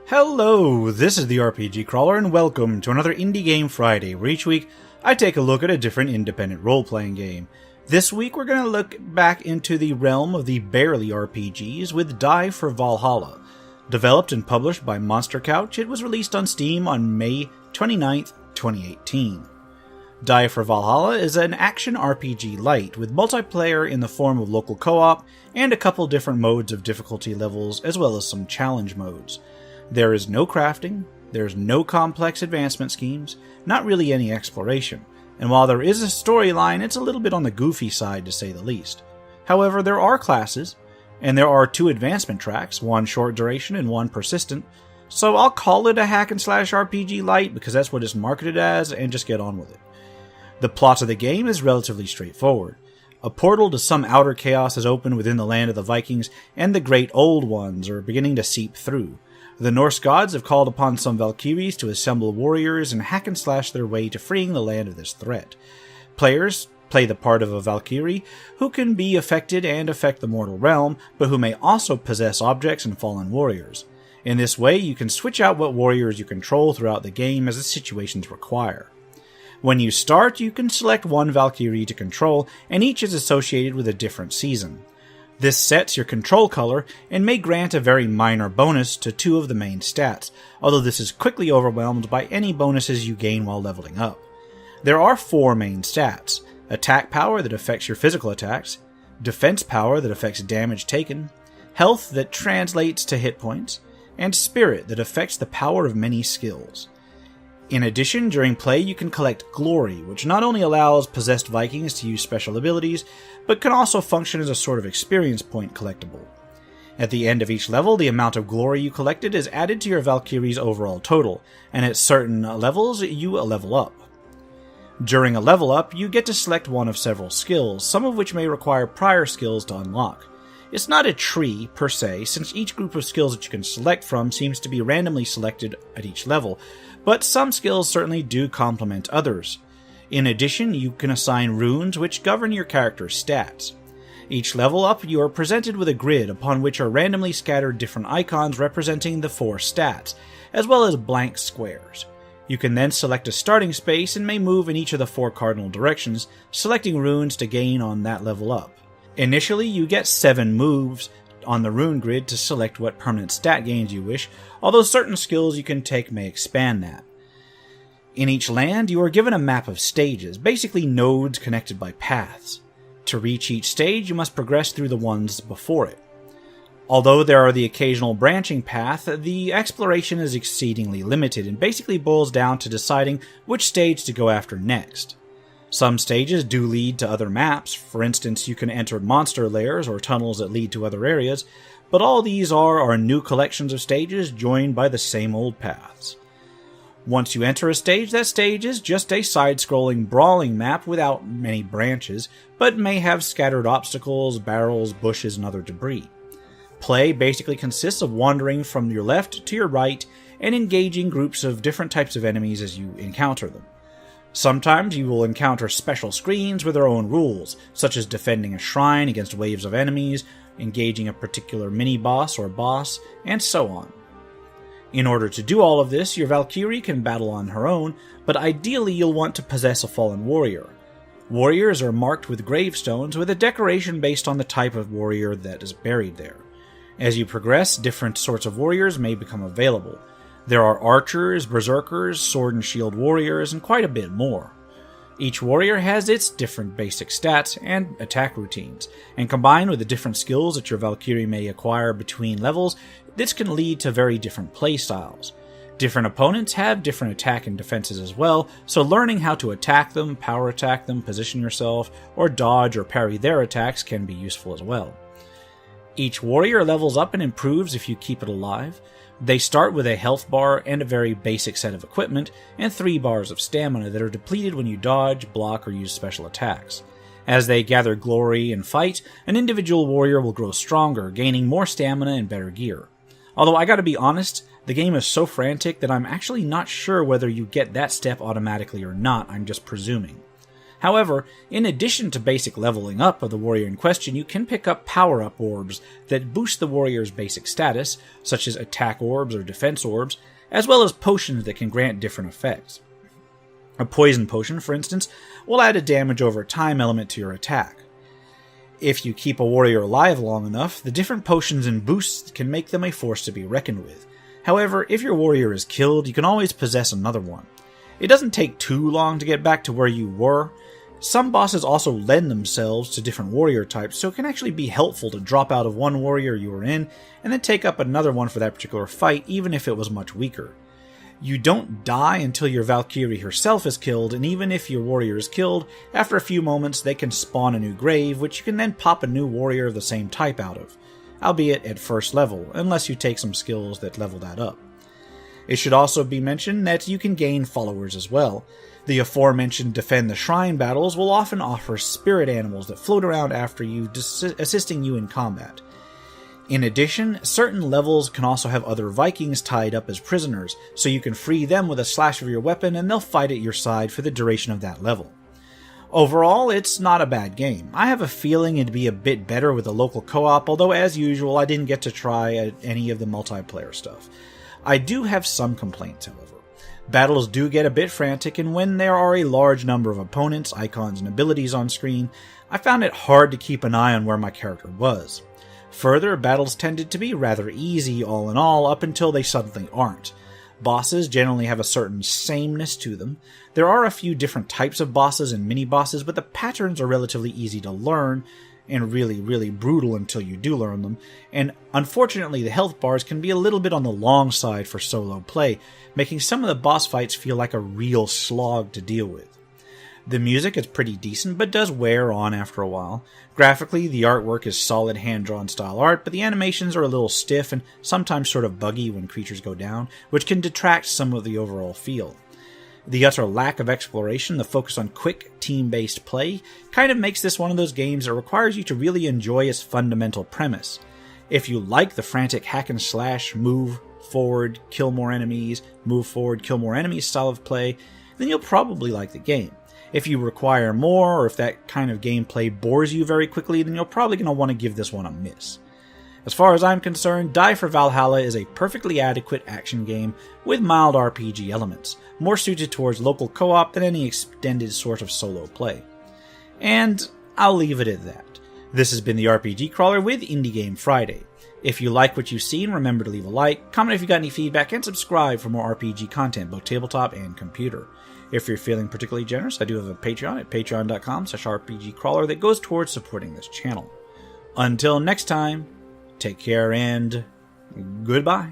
Hello, this is the RPG Crawler, and welcome to another Indie Game Friday, where each week I take a look at a different independent role-playing game. This week we're going to look back into the realm of the barely RPGs with Die for Valhalla. Developed and published by Monster Couch, it was released on Steam on May 29th, 2018. Die for Valhalla is an action RPG light with multiplayer in the form of local co-op and a couple different modes of difficulty levels as well as some challenge modes. There is no crafting, there's no complex advancement schemes, not really any exploration, and while there is a storyline, it's a little bit on the goofy side to say the least. However, there are classes, and there are 2 advancement tracks, one short duration and one persistent, so I'll call it a hack and slash RPG light because that's what it's marketed as, and just get on with it. The plot of the game is relatively straightforward. A portal to some outer chaos is opened within the land of the Vikings, and the great old ones are beginning to seep through. The Norse gods have called upon some Valkyries to assemble warriors and hack and slash their way to freeing the land of this threat. Players play the part of a Valkyrie, who can be affected and affect the mortal realm, but who may also possess objects and fallen warriors. In this way, you can switch out what warriors you control throughout the game as the situations require. When you start, you can select one Valkyrie to control, and each is associated with a different season. This sets your control color and may grant a very minor bonus to 2 of the main stats, although this is quickly overwhelmed by any bonuses you gain while leveling up. There are 4 main stats: attack power that affects your physical attacks, defense power that affects damage taken, health that translates to hit points, and spirit that affects the power of many skills. In addition, during play you can collect glory, which not only allows possessed Vikings to use special abilities, but can also function as a sort of experience point collectible. At the end of each level, the amount of glory you collected is added to your Valkyrie's overall total, and at certain levels you level up. During a level up, you get to select one of several skills, some of which may require prior skills to unlock. It's not a tree, per se, since each group of skills that you can select from seems to be randomly selected at each level, but some skills certainly do complement others. In addition, you can assign runes which govern your character's stats. Each level up, you are presented with a grid upon which are randomly scattered different icons representing the 4 stats, as well as blank squares. You can then select a starting space and may move in each of the 4 cardinal directions, selecting runes to gain on that level up. Initially, you get 7 moves on the rune grid to select what permanent stat gains you wish, although certain skills you can take may expand that. In each land, you are given a map of stages, basically nodes connected by paths. To reach each stage, you must progress through the ones before it. Although there are the occasional branching path, the exploration is exceedingly limited and basically boils down to deciding which stage to go after next. Some stages do lead to other maps, for instance you can enter monster lairs or tunnels that lead to other areas, but all these are new collections of stages joined by the same old paths. Once you enter a stage, that stage is just a side-scrolling brawling map without many branches, but may have scattered obstacles, barrels, bushes, and other debris. Play basically consists of wandering from your left to your right and engaging groups of different types of enemies as you encounter them. Sometimes you will encounter special screens with their own rules, such as defending a shrine against waves of enemies, engaging a particular mini-boss or boss, and so on. In order to do all of this, your Valkyrie can battle on her own, but ideally you'll want to possess a fallen warrior. Warriors are marked with gravestones with a decoration based on the type of warrior that is buried there. As you progress, different sorts of warriors may become available. There are archers, berserkers, sword and shield warriors, and quite a bit more. Each warrior has its different basic stats and attack routines, and combined with the different skills that your Valkyrie may acquire between levels, this can lead to very different playstyles. Different opponents have different attack and defenses as well, so learning how to attack them, power attack them, position yourself, or dodge or parry their attacks can be useful as well. Each warrior levels up and improves if you keep it alive. They start with a health bar and a very basic set of equipment, and 3 bars of stamina that are depleted when you dodge, block, or use special attacks. As they gather glory and fight, an individual warrior will grow stronger, gaining more stamina and better gear. Although I gotta be honest, the game is so frantic that I'm actually not sure whether you get that step automatically or not, I'm just presuming. However, in addition to basic leveling up of the warrior in question, you can pick up power-up orbs that boost the warrior's basic status, such as attack orbs or defense orbs, as well as potions that can grant different effects. A poison potion, for instance, will add a damage over time element to your attack. If you keep a warrior alive long enough, the different potions and boosts can make them a force to be reckoned with. However, if your warrior is killed, you can always possess another one. It doesn't take too long to get back to where you were. Some bosses also lend themselves to different warrior types, so it can actually be helpful to drop out of one warrior you were in, and then take up another one for that particular fight, even if it was much weaker. You don't die until your Valkyrie herself is killed, and even if your warrior is killed, after a few moments they can spawn a new grave, which you can then pop a new warrior of the same type out of, albeit at first level, unless you take some skills that level that up. It should also be mentioned that you can gain followers as well. The aforementioned Defend the Shrine battles will often offer spirit animals that float around after you, assisting you in combat. In addition, certain levels can also have other Vikings tied up as prisoners, so you can free them with a slash of your weapon and they'll fight at your side for the duration of that level. Overall, it's not a bad game. I have a feeling it'd be a bit better with a local co-op, although as usual I didn't get to try any of the multiplayer stuff. I do have some complaints, however. Battles do get a bit frantic, and when there are a large number of opponents, icons, and abilities on screen, I found it hard to keep an eye on where my character was. Further, battles tended to be rather easy all in all up until they suddenly aren't. Bosses generally have a certain sameness to them. There are a few different types of bosses and mini-bosses, but the patterns are relatively easy to learn, and really brutal until you do learn them, and unfortunately the health bars can be a little bit on the long side for solo play, making some of the boss fights feel like a real slog to deal with. The music is pretty decent, but does wear on after a while. Graphically, the artwork is solid hand-drawn style art, but the animations are a little stiff and sometimes sort of buggy when creatures go down, which can detract some of the overall feel. The utter lack of exploration, the focus on quick, team-based play, kind of makes this one of those games that requires you to really enjoy its fundamental premise. If you like the frantic hack and slash, move forward, kill more enemies, move forward, kill more enemies style of play, then you'll probably like the game. If you require more, or if that kind of gameplay bores you very quickly, then you're probably going to want to give this one a miss. As far as I'm concerned, Die for Valhalla is a perfectly adequate action game with mild RPG elements, more suited towards local co-op than any extended sort of solo play. And I'll leave it at that. This has been the RPG Crawler with Indie Game Friday. If you like what you've seen, remember to leave a like, comment if you got any feedback, and subscribe for more RPG content, both tabletop and computer. If you're feeling particularly generous, I do have a Patreon at patreon.com/rpgcrawler that goes towards supporting this channel. Until next time, take care and goodbye.